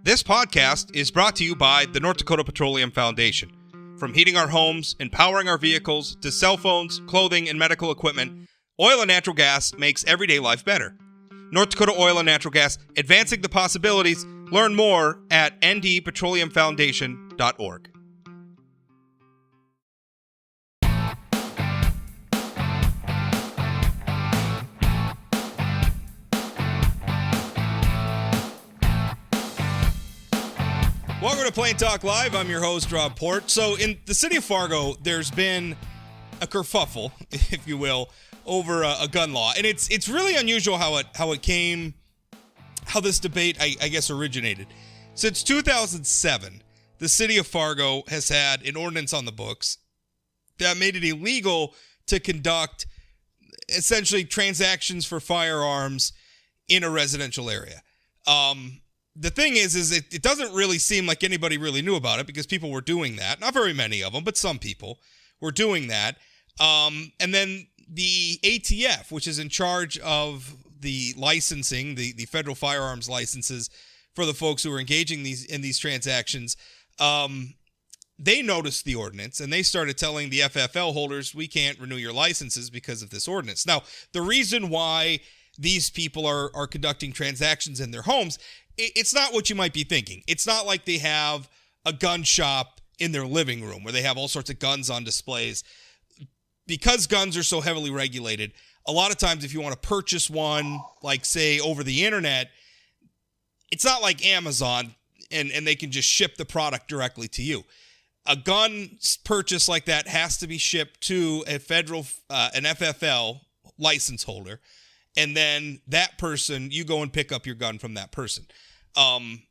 This podcast is brought to you by the North Dakota Petroleum Foundation. From heating our homes and powering our vehicles to cell phones, clothing, and medical equipment, oil and natural gas makes everyday life better. North Dakota Oil and Natural Gas, advancing the possibilities. Learn more at ndpetroleumfoundation.org. Welcome to Plain Talk Live. I'm your host, Rob Port. So in the city of Fargo, there's been a kerfuffle, if you will, over a gun law. And it's really unusual how this debate, I guess, originated. Since 2007, the city of Fargo has had an ordinance on the books that made it illegal to conduct essentially transactions for firearms in a residential area. The thing is it doesn't really seem like anybody really knew about it because people were doing that. Not very many of them, but some people were doing that. And then the ATF, which is in charge of the licensing, the federal firearms licenses for the folks who are engaging in these transactions, they noticed the ordinance and they started telling the FFL holders, we can't renew your licenses because of this ordinance. Now, the reason why these people are conducting transactions in their homes, it's not what you might be thinking. It's not like they have a gun shop in their living room where they have all sorts of guns on displays. Because guns are so heavily regulated, a lot of times if you want to purchase one, like say over the internet, it's not like Amazon and they can just ship the product directly to you. A gun purchase like that has to be shipped to a federal, an FFL license holder. And then that person, you go and pick up your gun from that person. And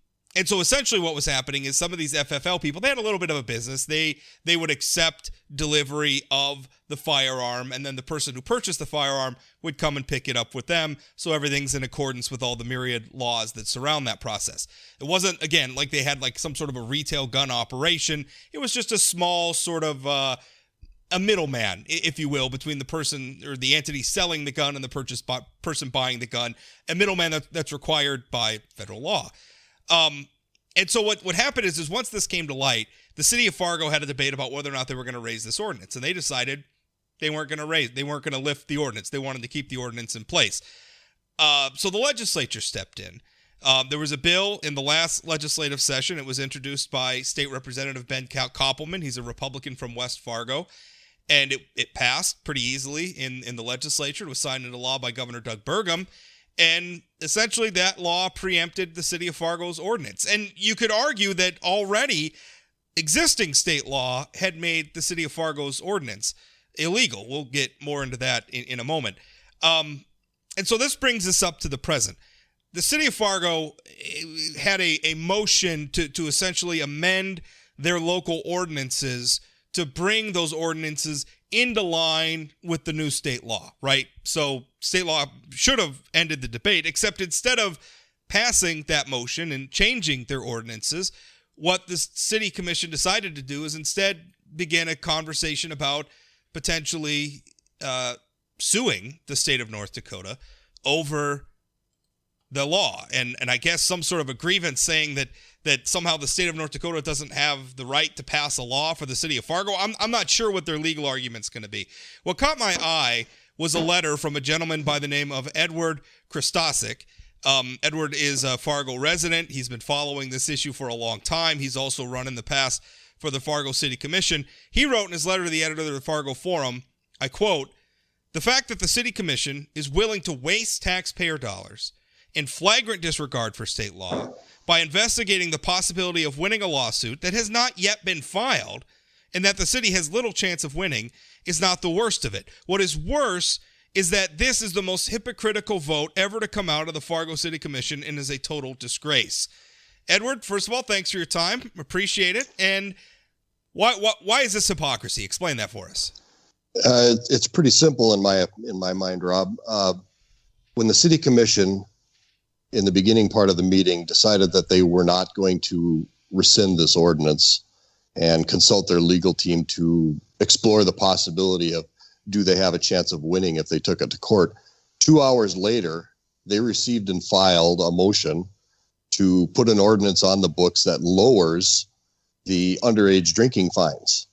so essentially what was happening is some of these FFL people, they had a little bit of a business. They would accept delivery of the firearm, and then the person who purchased the firearm would come and pick it up with them. So everything's in accordance with all the myriad laws that surround that process. It wasn't, again, like they had like some sort of a retail gun operation. It was just a small sort of a middleman, if you will, between the person or the entity selling the gun and the person buying the gun, a middleman that's required by federal law. And so what happened is once this came to light, the city of Fargo had a debate about whether or not they were going to raise this ordinance, and they decided they weren't going to lift the ordinance. They wanted to keep the ordinance in place. So the legislature stepped in. There was a bill in the last legislative session. It was introduced by State Representative Ben Koppelman. He's a Republican from West Fargo. And it passed pretty easily in the legislature. It was signed into law by Governor Doug Burgum. And essentially that law preempted the city of Fargo's ordinance. And you could argue that already existing state law had made the city of Fargo's ordinance illegal. We'll get more into that in a moment. And so this brings us up to the present. The city of Fargo had a motion to essentially amend their local ordinances to bring those ordinances into line with the new state law, right? So state law should have ended the debate, except instead of passing that motion and changing their ordinances, what the city commission decided to do is instead begin a conversation about potentially suing the state of North Dakota over the law. And I guess some sort of a grievance saying that somehow the state of North Dakota doesn't have the right to pass a law for the city of Fargo. I'm not sure what their legal argument's going to be. What caught my eye was a letter from a gentleman by the name of Edward Krystosek. Edward is a Fargo resident. He's been following this issue for a long time. He's also run in the past for the Fargo City Commission. He wrote in his letter to the editor of the Fargo Forum, I quote, "The fact that the city commission is willing to waste taxpayer dollars in flagrant disregard for state law by investigating the possibility of winning a lawsuit that has not yet been filed and that the city has little chance of winning is not the worst of it. What is worse is that this is the most hypocritical vote ever to come out of the Fargo City Commission and is a total disgrace." Edward, first of all, thanks for your time. Appreciate it. And why is this hypocrisy? Explain that for us. It's pretty simple in my mind, Rob. When the city commission in the beginning part of the meeting decided that they were not going to rescind this ordinance and consult their legal team to explore the possibility of, do they have a chance of winning if they took it to court? 2 hours later, they received and filed a motion to put an ordinance on the books that lowers the underage drinking fines.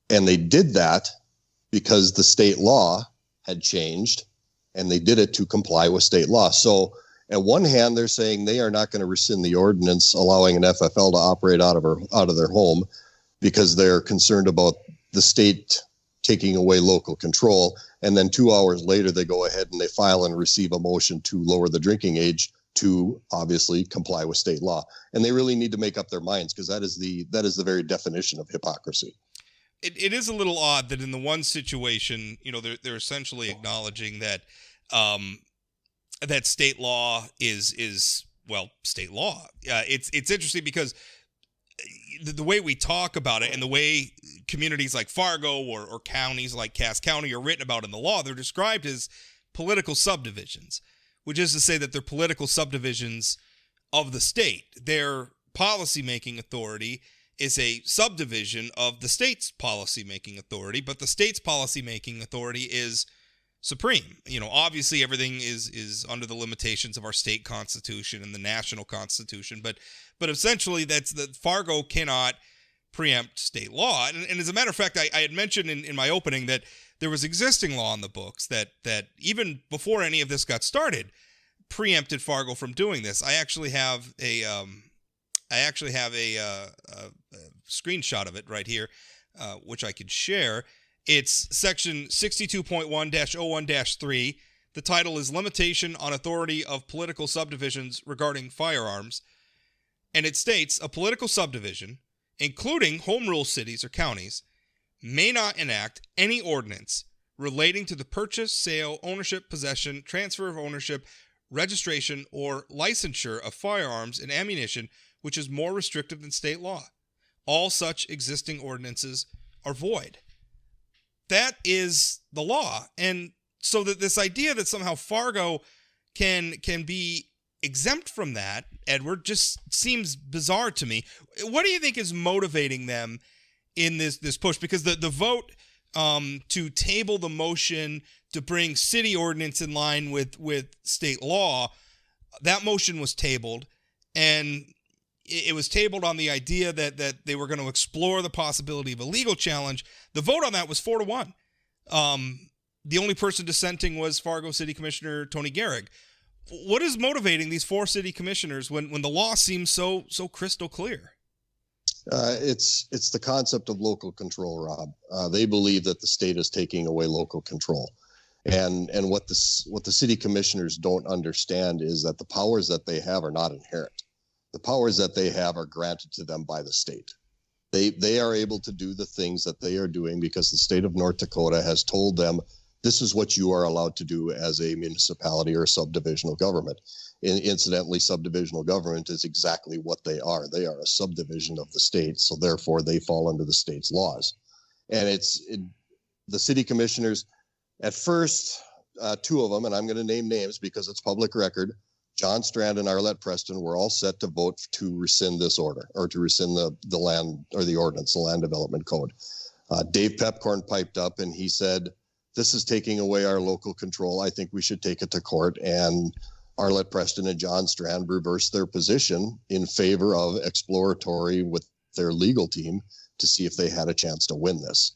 And they did that because the state law had changed, and they did it to comply with state law. So at one hand, they're saying they are not going to rescind the ordinance allowing an FFL to operate out of their home because they're concerned about the state taking away local control. And then 2 hours later, they go ahead and they file and receive a motion to lower the drinking age to obviously comply with state law. And they really need to make up their minds, because that is the very definition of hypocrisy. It is a little odd that in the one situation, they're essentially acknowledging that that state law is state law. It's interesting because the way we talk about it and the way communities like Fargo or counties like Cass County are written about in the law, they're described as political subdivisions, which is to say that they're political subdivisions of the state. Their policymaking authority is a subdivision of the state's policymaking authority, but the state's policymaking authority is supreme. Obviously everything is under the limitations of our state constitution and the national constitution, but essentially that's that Fargo cannot preempt state law. And as a matter of fact, I had mentioned in my opening that there was existing law in the books that even before any of this got started preempted Fargo from doing this. I actually have a screenshot of it right here, which I could share. It's section 62.1-01-3. The title is Limitation on Authority of Political Subdivisions Regarding Firearms. And it states, a political subdivision, including home rule cities or counties, may not enact any ordinance relating to the purchase, sale, ownership, possession, transfer of ownership, registration, or licensure of firearms and ammunition which is more restrictive than state law. All such existing ordinances are void. That is the law. And so that this idea that somehow Fargo can be exempt from that, Edward, just seems bizarre to me. What do you think is motivating them in this push? Because the vote to table the motion to bring city ordinance in line with state law, that motion was tabled, and it was tabled on the idea that they were going to explore the possibility of a legal challenge. The vote on that was 4-1. The only person dissenting was Fargo City Commissioner Tony Gehrig. What is motivating these 4 city commissioners when the law seems so crystal clear? It's the concept of local control, Rob. They believe that the state is taking away local control. And what the city commissioners don't understand is that the powers that they have are not inherent. The powers that they have are granted to them by the state. They are able to do the things that they are doing because the state of North Dakota has told them this is what you are allowed to do as a municipality or a subdivisional government. Incidentally, subdivisional government is exactly what they are. They are a subdivision of the state, so therefore they fall under the state's laws. And the city commissioners, at first, 2 of them, and I'm going to name names because it's public record, John Strand and Arlette Preston were all set to vote to rescind this order, or to rescind the land, or the ordinance, the land development code. Dave Pepcorn piped up and he said, this is taking away our local control. I think we should take it to court. And Arlette Preston and John Strand reversed their position in favor of exploratory with their legal team to see if they had a chance to win this.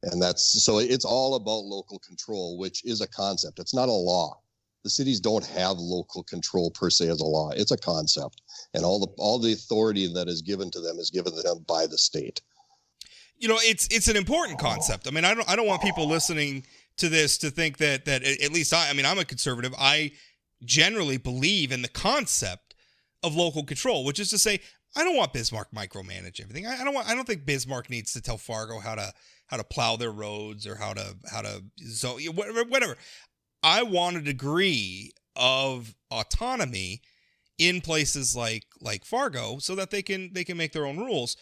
And so it's all about local control, which is a concept. It's not a law. The cities don't have local control per se as a law. It's a concept, and all the authority that is given to them is given to them by the state. It's an important concept. I mean, I don't want people listening to this to think that at least I'm a conservative. I generally believe in the concept of local control, which is to say, I don't want Bismarck micromanage everything. I don't think Bismarck needs to tell Fargo how to plow their roads or how to zone, whatever. I want a degree of autonomy in places like Fargo so that they can make their own rules,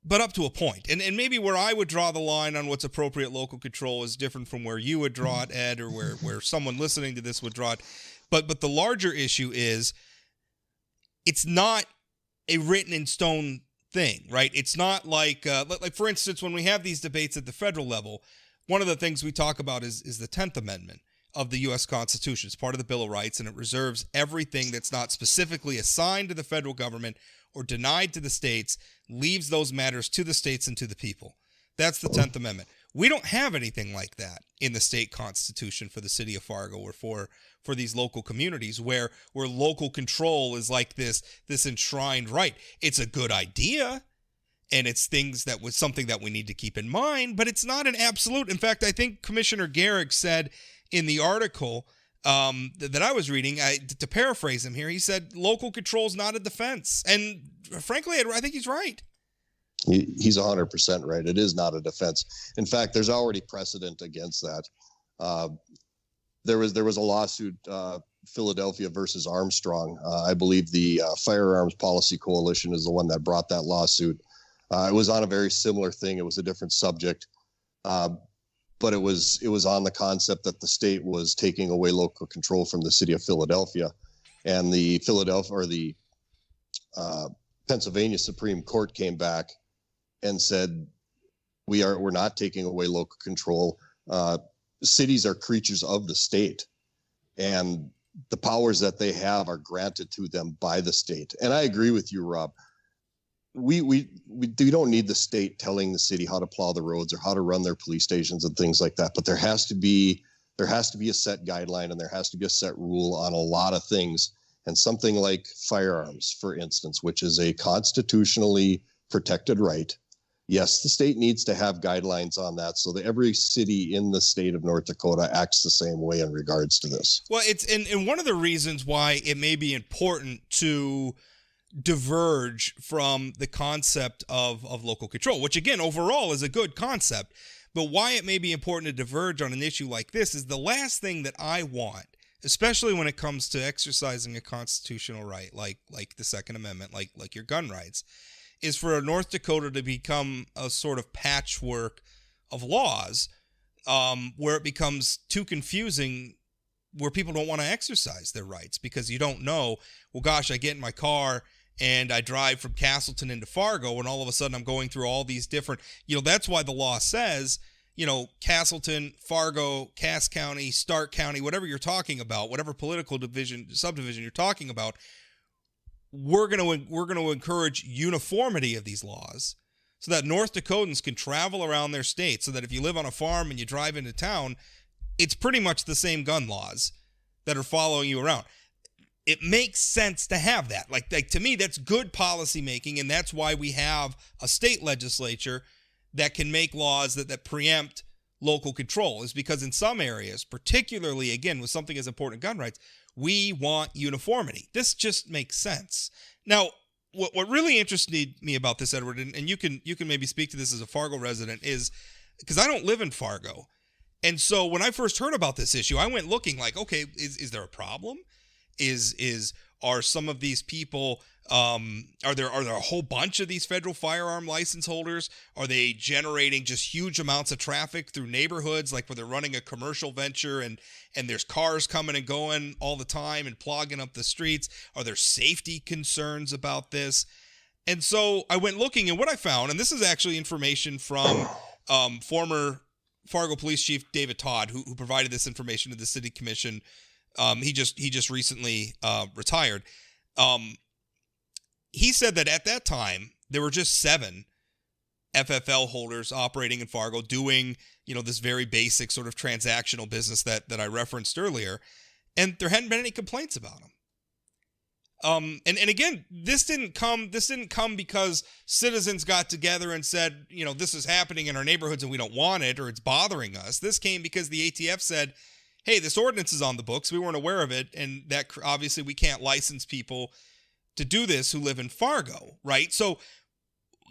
but up to a point. And maybe where I would draw the line on what's appropriate local control is different from where you would draw it, Ed, or where someone listening to this would draw it. But the larger issue is it's not a written in stone thing, right? It's not like for instance, when we have these debates at the federal level, one of the things we talk about is the 10th Amendment. of the U.S. Constitution. It's part of the Bill of Rights, and it reserves everything that's not specifically assigned to the federal government or denied to the states, leaves those matters to the states and to the people. That's the 10th Amendment. We don't have anything like that in the state constitution for the city of Fargo or for these local communities where local control is like this enshrined right. It's a good idea, and it's something that we need to keep in mind, but it's not an absolute. In fact, I think Commissioner Garrick said in the article that I was reading, to paraphrase him here, he said local control is not a defense. And frankly, I think he's right. He's 100% right. It is not a defense. In fact, there's already precedent against that. There was a lawsuit, Philadelphia versus Armstrong. I believe the Firearms Policy Coalition is the one that brought that lawsuit. It was on a very similar thing. It was a different subject, but it was on the concept that the state was taking away local control from the city of Philadelphia, and the Pennsylvania Supreme Court came back and said, we're not taking away local control. Cities are creatures of the state, and the powers that they have are granted to them by the state. And I agree with you, Rob. We don't need the state telling the city how to plow the roads or how to run their police stations and things like that. But there has to be a set guideline, and there has to be a set rule on a lot of things. And something like firearms, for instance, which is a constitutionally protected right. Yes, the state needs to have guidelines on that so that every city in the state of North Dakota acts the same way in regards to this. Well, it's and one of the reasons why it may be important to diverge from the concept of local control, which again, overall is a good concept, but why it may be important to diverge on an issue like this is the last thing that I want, especially when it comes to exercising a constitutional right, like the Second Amendment, like your gun rights, is for North Dakota to become a sort of patchwork of laws where it becomes too confusing, where people don't want to exercise their rights because you don't know, well, gosh, I get in my car and I drive from Castleton into Fargo, and all of a sudden I'm going through all these different, that's why the law says, Castleton, Fargo, Cass County, Stark County, whatever you're talking about, whatever political subdivision you're talking about, we're going to encourage uniformity of these laws so that North Dakotans can travel around their state, so that if you live on a farm and you drive into town, it's pretty much the same gun laws that are following you around. It makes sense to have that. Like to me, that's good policy making, and that's why we have a state legislature that can make laws that preempt local control, is because in some areas, particularly, again, with something as important as gun rights, we want uniformity. This just makes sense. Now, what really interested me about this, Edward, and you can maybe speak to this as a Fargo resident, is because I don't live in Fargo. And so when I first heard about this issue, I went looking like, okay, is there a problem? Are some of these people, are there a whole bunch of these federal firearm license holders? Are they generating just huge amounts of traffic through neighborhoods, like where they're running a commercial venture and there's cars coming and going all the time and clogging up the streets? Are there safety concerns about this? And so I went looking, and what I found, and this is actually information from former Fargo Police Chief David Todd, who provided this information to the City Commission. He just recently retired. He said that at that time there were just 7 FFL holders operating in Fargo doing, this very basic sort of transactional business that I referenced earlier, and there hadn't been any complaints about them. And again, this didn't come because citizens got together and said, this is happening in our neighborhoods and we don't want it, or it's bothering us. This came because the ATF said, hey, this ordinance is on the books. We weren't aware of it. And that obviously we can't license people to do this who live in Fargo, right? So,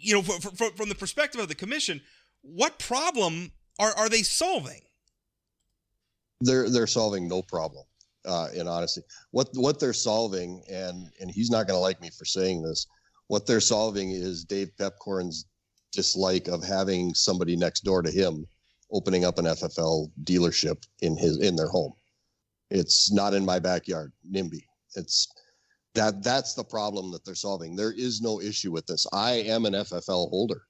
from the perspective of the commission, what problem are they solving? They're solving no problem. In honesty, what they're solving, and he's not going to like me for saying this, what they're solving is Dave Pepcorn's dislike of having somebody next door to him opening up an FFL dealership in their home. It's not in my backyard, NIMBY. That's the problem that they're solving. There is no issue with this. I am an FFL holder.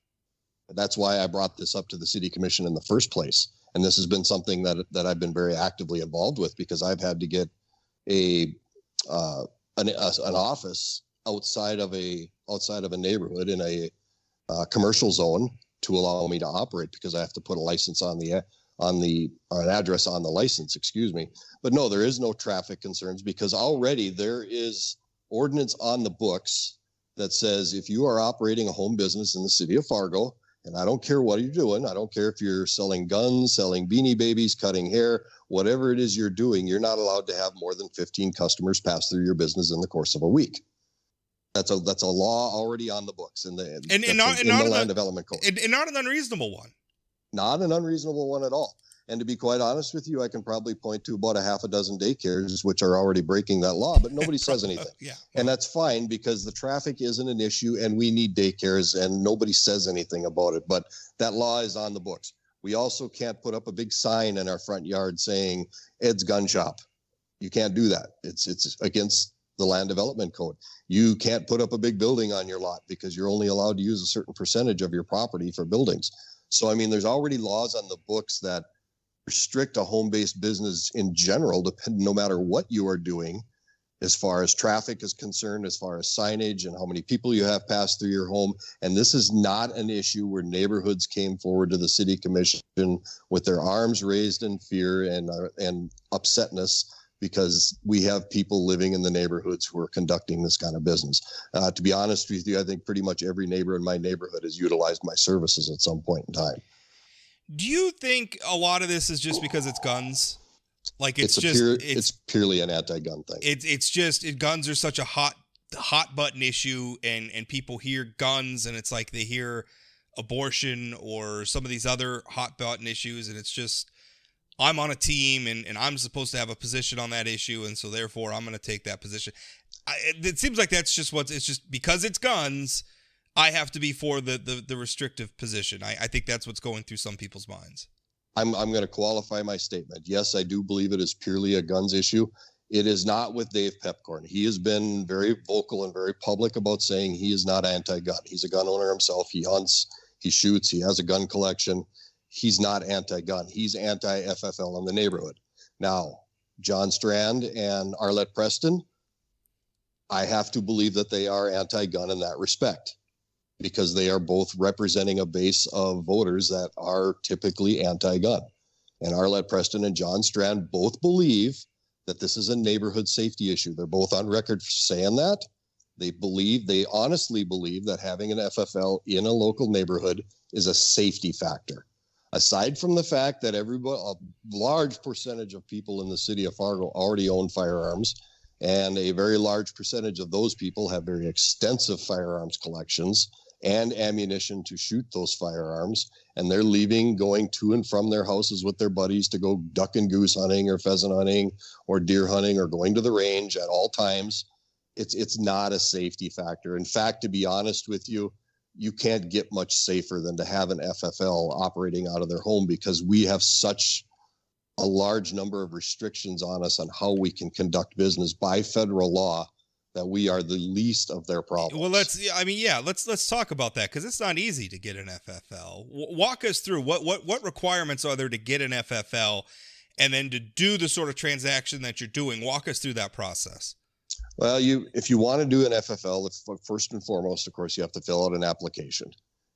That's why I brought this up to the City Commission in the first place. And this has been something that I've been very actively involved with, because I've had to get an office outside of a neighborhood in a commercial zone to allow me to operate, because I have to put a license on an address on the license, excuse me. But no, there is no traffic concerns, because already there is ordinance on the books that says if you are operating a home business in the city of Fargo, and I don't care what you're doing, I don't care if you're selling guns, selling Beanie Babies, cutting hair, whatever it is you're doing, you're not allowed to have more than 15 customers pass through your business in the course of a week. That's a law already on the books in the land development code. And not an unreasonable one. Not an unreasonable one at all. And to be quite honest with you, I can probably point to about a half a dozen daycares which are already breaking that law, but nobody says anything. Yeah. And that's fine, because the traffic isn't an issue and we need daycares, and nobody says anything about it. But that law is on the books. We also can't put up a big sign in our front yard saying Ed's Gun Shop. You can't do that. It's against the land development code. You can't put up a big building on your lot, because you're only allowed to use a certain percentage of your property for buildings. So, I mean, there's already laws on the books that restrict a home-based business in general, no matter what you are doing, as far as traffic is concerned, as far as signage and how many people you have pass through your home. And this is not an issue where neighborhoods came forward to the city commission with their arms raised in fear and upsetness, because we have people living in the neighborhoods who are conducting this kind of business. To be honest with you, I think pretty much every neighbor in my neighborhood has utilized my services at some point in time. Do you think a lot of this is just because it's guns? Like it's purely an anti-gun thing. It's just guns are such a hot button issue, and people hear guns and it's like they hear abortion or some of these other hot button issues, and it's just, I'm on a team and I'm supposed to have a position on that issue, and so therefore I'm going to take that position. It seems like that's just it's just because it's guns, I have to be for the restrictive position. I think that's what's going through some people's minds. I'm going to qualify my statement. Yes, I do believe it is purely a guns issue. It is not with Dave Pepcorn. He has been very vocal and very public about saying he is not anti-gun. He's a gun owner himself. He hunts, he shoots, he has a gun collection. He's not anti-gun. He's anti-FFL in the neighborhood. Now, John Strand and Arlette Preston, I have to believe that they are anti-gun in that respect, because they are both representing a base of voters that are typically anti-gun. And Arlette Preston and John Strand both believe that this is a neighborhood safety issue. They're both on record for saying that. They honestly believe that having an FFL in a local neighborhood is a safety factor. Aside from the fact that a large percentage of people in the city of Fargo already own firearms, and a very large percentage of those people have very extensive firearms collections and ammunition to shoot those firearms, and they're going to and from their houses with their buddies to go duck and goose hunting or pheasant hunting or deer hunting or going to the range at all times. It's not a safety factor. In fact, to be honest with you, you can't get much safer than to have an FFL operating out of their home, because we have such a large number of restrictions on us on how we can conduct business by federal law that we are the least of their problems. Well, let's talk about that, because it's not easy to get an FFL. Walk us through what requirements are there to get an FFL, and then to do the sort of transaction that you're doing. Walk us through that process. Well, if you want to do an FFL, first and foremost, of course, you have to fill out an application,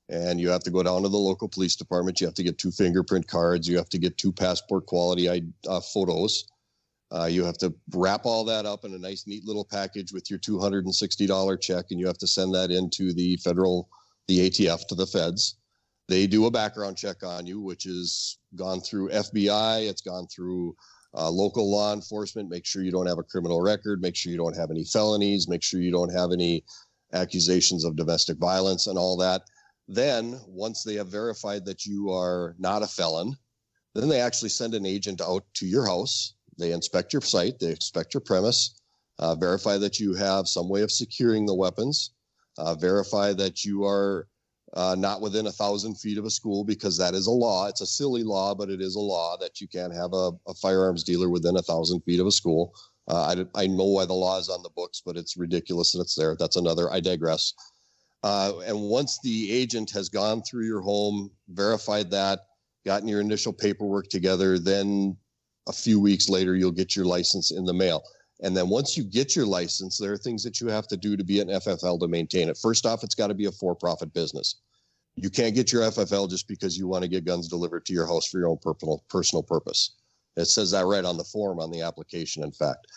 and you have to go down to the local police department. You have to get 2 fingerprint cards. You have to get 2 passport quality photos. You have to wrap all that up in a nice, neat little package with your $260 check, and you have to send that into the ATF, to the feds. They do a background check on you, which is gone through FBI. It's gone through local law enforcement. Make sure you don't have a criminal record. Make sure you don't have any felonies. Make sure you don't have any accusations of domestic violence and all that. Then, once they have verified that you are not a felon, then they actually send an agent out to your house. They inspect your site, they inspect your premise, verify that you have some way of securing the weapons, verify that you are not within 1,000 feet of a school, because that is a law. It's a silly law, but it is a law that you can't have a firearms dealer within 1,000 feet of a school. I know why the law is on the books, but it's ridiculous that it's there. That's I digress. And once the agent has gone through your home, verified that, gotten your initial paperwork together, then a few weeks later, you'll get your license in the mail. And then once you get your license, there are things that you have to do to be an FFL to maintain it. First off, it's got to be a for-profit business. You can't get your FFL just because you want to get guns delivered to your house for your own personal purpose. It says that right on the form on the application, in fact.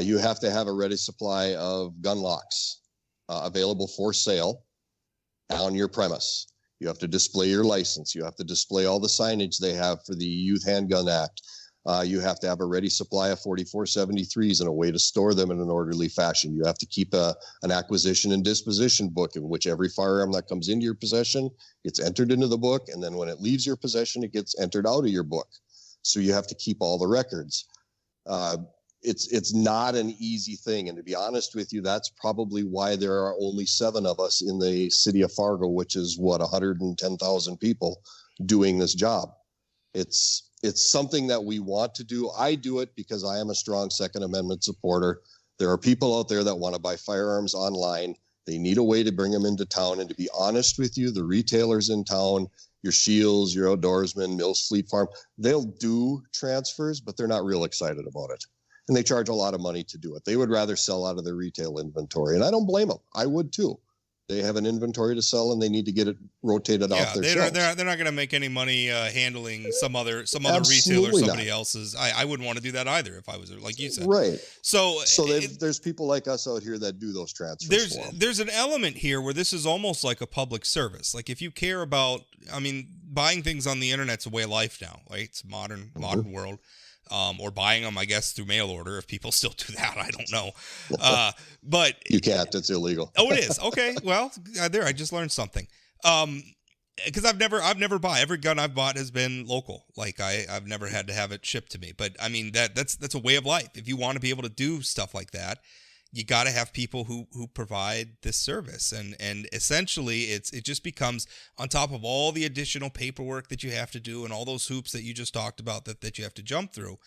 You have to have a ready supply of gun locks available for sale on your premise. You have to display your license. You have to display all the signage they have for the Youth Handgun Act. You have to have a ready supply of 4473s and a way to store them in an orderly fashion. You have to keep an acquisition and disposition book in which every firearm that comes into your possession gets entered into the book. And then when it leaves your possession, it gets entered out of your book. So you have to keep all the records. It's not an easy thing. And to be honest with you, that's probably why there are only 7 of us in the city of Fargo, which is 110,000 people doing this job. It's something that we want to do. I do it because I am a strong Second Amendment supporter. There are people out there that want to buy firearms online. They need a way to bring them into town. And to be honest with you, the retailers in town, your Shields, your Outdoorsman, Mills Fleet Farm, they'll do transfers, but they're not real excited about it. And they charge a lot of money to do it. They would rather sell out of their retail inventory. And I don't blame them. I would too. They have an inventory to sell and they need to get it rotated off their shelves. They're not going to make any money handling some other Absolutely retailer or somebody not. else's. I wouldn't want to do that either if I was, like you said. Right. So there's people like us out here that do those transfers. There's an element here where this is almost like a public service. Like if you care about, buying things on the internet's a way of life now, right? It's a modern world. Or buying them, I guess, through mail order. If people still do that, I don't know. But you can't. It's illegal. Oh, it is. Okay. Well, I just learned something. Because I've never bought. Every gun I've bought has been local. Like I've never had to have it shipped to me. But that's a way of life. If you want to be able to do stuff like that, you got to have people who provide this service, and essentially it just becomes on top of all the additional paperwork that you have to do and all those hoops that you just talked about that you have to jump through.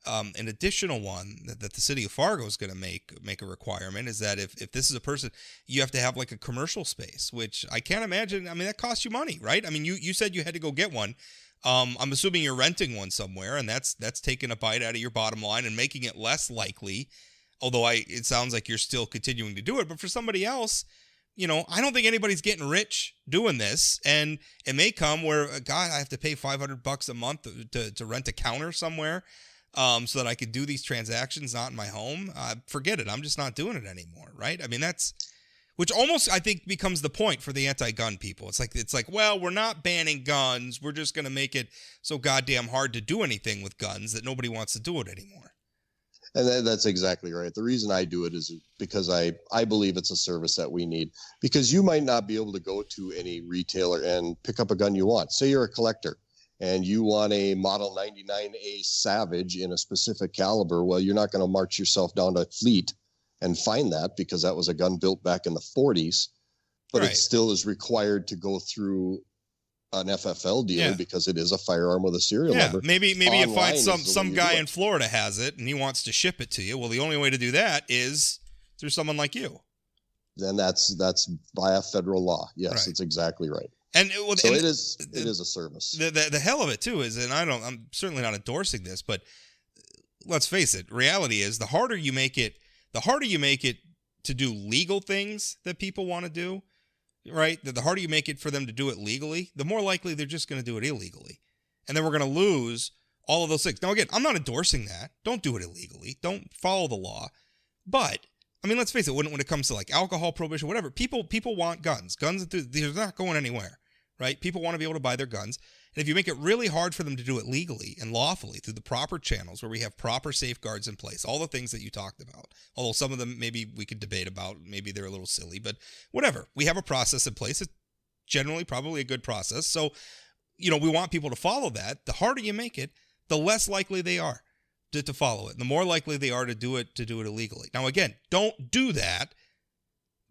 An additional one that the city of Fargo is going to make a requirement is that if this is a person, you have to have like a commercial space, which I can't imagine. That costs you money, right? You said you had to go get one. I'm assuming you're renting one somewhere, and that's taking a bite out of your bottom line and making it less likely. Although it sounds like you're still continuing to do it, but for somebody else, I don't think anybody's getting rich doing this, and it may come where, God, I have to pay $500 a month to rent a counter somewhere, so that I could do these transactions not in my home. Forget it. I'm just not doing it anymore, right? Which almost I think becomes the point for the anti-gun people. It's like, well, we're not banning guns. We're just going to make it so goddamn hard to do anything with guns that nobody wants to do it anymore. And that's exactly right. The reason I do it is because I believe it's a service that we need. Because you might not be able to go to any retailer and pick up a gun you want. Say you're a collector and you want a Model 99A Savage in a specific caliber. Well, you're not going to march yourself down to Fleet and find that, because that was a gun built back in the 40s. But right. It still is required to go through an FFL dealer because it is a firearm with a serial number. Maybe you find some guy in Florida has it and he wants to ship it to you. Well, the only way to do that is through someone like you. Then that's via federal law. Yes, right. It's exactly right. And it is a service. The hell of it too is, and I'm certainly not endorsing this, but let's face it, reality is the harder you make it to do legal things that people want to do, right? The harder you make it for them to do it legally, the more likely they're just going to do it illegally. And then we're going to lose all of those things. Now, again, I'm not endorsing that. Don't do it illegally. Don't follow the law. But, let's face it, when it comes to like alcohol prohibition, whatever, people want guns. Guns, they're not going anywhere, right? People want to be able to buy their guns. And if you make it really hard for them to do it legally and lawfully through the proper channels where we have proper safeguards in place, all the things that you talked about, although some of them maybe we could debate about, maybe they're a little silly, but whatever. We have a process in place. It's generally probably a good process. So, we want people to follow that. The harder you make it, the less likely they are to follow it. The more likely they are to do it illegally. Now, again, don't do that.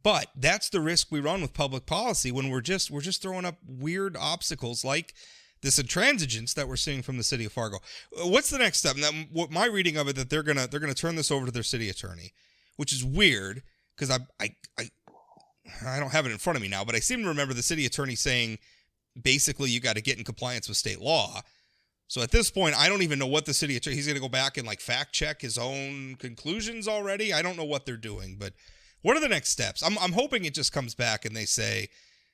But that's the risk we run with public policy when we're just throwing up weird obstacles like this intransigence that we're seeing from the city of Fargo. What's the next step? Now, my reading of it, that they're gonna turn this over to their city attorney, which is weird because I don't have it in front of me now, but I seem to remember the city attorney saying basically you got to get in compliance with state law. So at this point, I don't even know what the city attorney, he's going to go back and like fact check his own conclusions already. I don't know what they're doing, but what are the next steps? I'm hoping it just comes back and they say,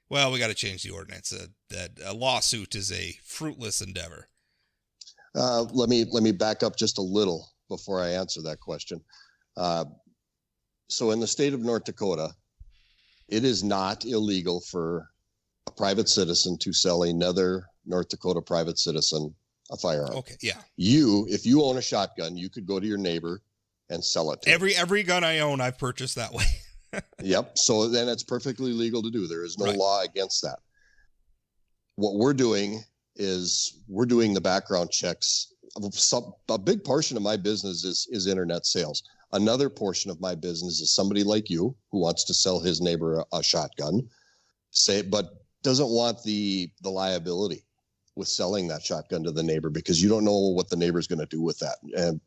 well, we got to change the ordinance. That a lawsuit is a fruitless endeavor. Let me back up just a little before I answer that question. So in the state of North Dakota, it is not illegal for a private citizen to sell another North Dakota private citizen a firearm. Okay, yeah. If you own a shotgun, you could go to your neighbor and sell it to him. Every gun I own, I've purchased that way. Yep. So then it's perfectly legal to do. There is no Right. law against that. What we're doing is we're doing the background checks. A big portion of my business is internet sales. Another portion of my business is somebody like you who wants to sell his neighbor a shotgun, but doesn't want the liability with selling that shotgun to the neighbor because you don't know what the neighbor's going to do with that. And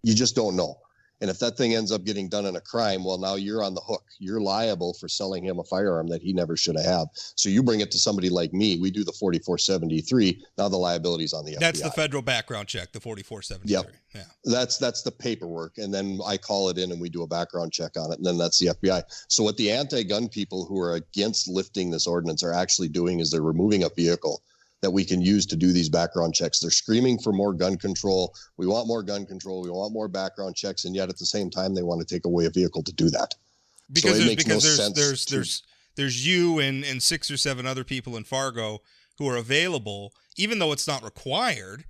you just don't know. And if that thing ends up getting done in a crime, well, now you're on the hook. You're liable for selling him a firearm that he never should have had. So you bring it to somebody like me. We do the 4473. Now the liability's on the FBI. That's the federal background check, the 4473. Yep. Yeah. That's the paperwork. And then I call it in and we do a background check on it. And then that's the FBI. So what the anti-gun people who are against lifting this ordinance are actually doing is they're removing a vehicle that we can use to do these background checks. They're screaming for more gun control. We want more gun control. We want more background checks. And yet at the same time, they want to take away a vehicle to do that. Because there's you and 6 or 7 other people in Fargo who are available, even though it's not required,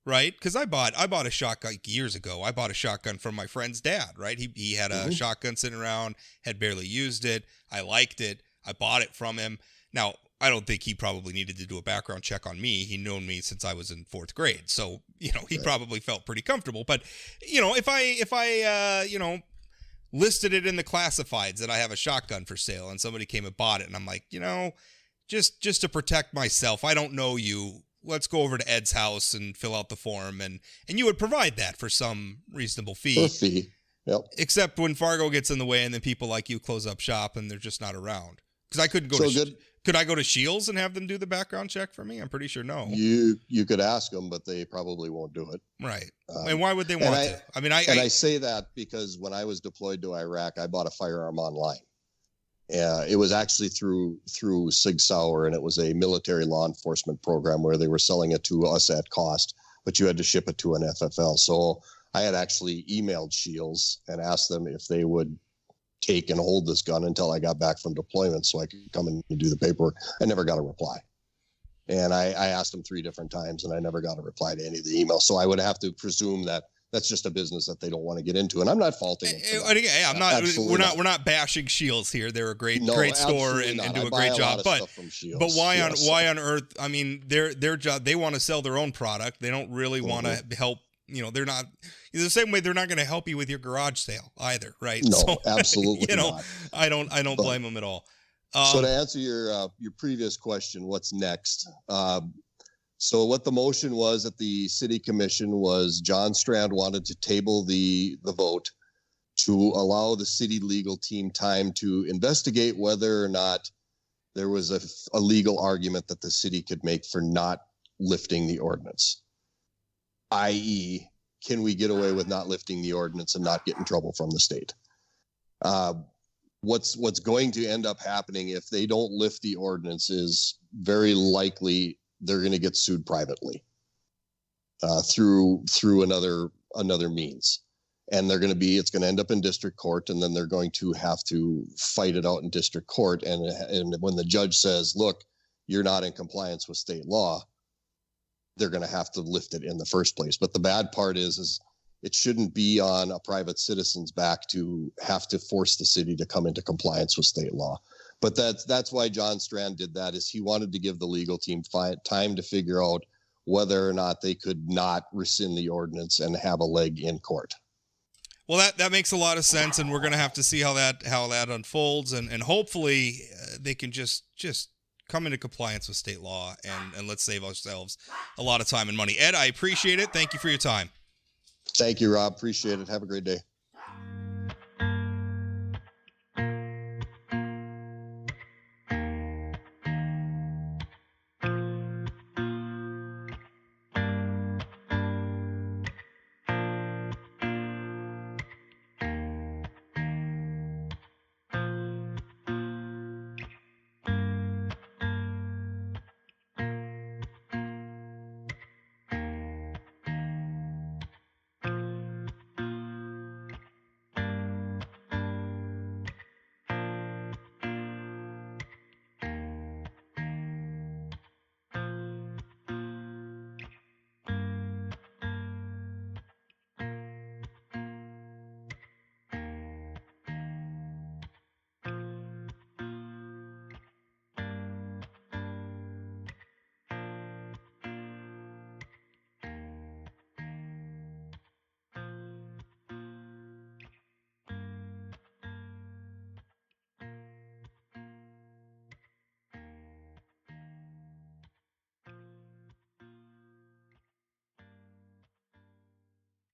right? Because I bought a shotgun years ago. I bought a shotgun from my friend's dad, right? He had a shotgun sitting around, had barely used it. I liked it. I bought it from him. Now, I don't think he probably needed to do a background check on me. He'd known me since I was in 4th grade. So, he probably felt pretty comfortable. But, if I listed it in the classifieds that I have a shotgun for sale and somebody came and bought it and I'm like, just to protect myself, I don't know you. Let's go over to Ed's house and fill out the form. And you would provide that for some reasonable fee. For a fee. Yep. Except when Fargo gets in the way and then people like you close up shop and they're just not around. Because I couldn't go Could I go to Shields and have them do the background check for me? I'm pretty sure no. You could ask them, but they probably won't do it. Right. And why would they want to? I mean, I say that because when I was deployed to Iraq, I bought a firearm online. It was actually through Sig Sauer, and it was a military law enforcement program where they were selling it to us at cost, but you had to ship it to an FFL. So I had actually emailed Shields and asked them if they would take and hold this gun until I got back from deployment so I could come in and do the paperwork. I never got a reply. And I asked them 3 different times and I never got a reply to any of the emails. So I would have to presume that that's just a business that they don't want to get into. And I'm not faulting them. We're not bashing Shields here. They're a great store and do a great job. But why on earth? I mean, their job, they want to sell their own product. They don't really want to help. They're not the same way they're not going to help you with your garage sale either, right? No, absolutely not. I don't blame them at all. So to answer your previous question, what's next? So what the motion was at the city commission was John Strand wanted to table the vote to allow the city legal team time to investigate whether or not there was a legal argument that the city could make for not lifting the ordinance. i.e., can we get away with not lifting the ordinance and not get in trouble from the state? What's going to end up happening if they don't lift the ordinance is very likely they're going to get sued privately through another means. And it's going to end up in district court, and then they're going to have to fight it out in district court. And when the judge says, look, you're not in compliance with state law, they're going to have to lift it in the first place. But the bad part is it shouldn't be on a private citizen's back to have to force the city to come into compliance with state law. But that's why John Strand did that, is he wanted to give the legal team time to figure out whether or not they could not rescind the ordinance and have a leg in court. Well, that makes a lot of sense, and we're going to have to see how that unfolds, and hopefully they can just come into compliance with state law, and let's save ourselves a lot of time and money. Ed, I appreciate it. Thank you for your time. Thank you, Rob. Appreciate it. Have a great day.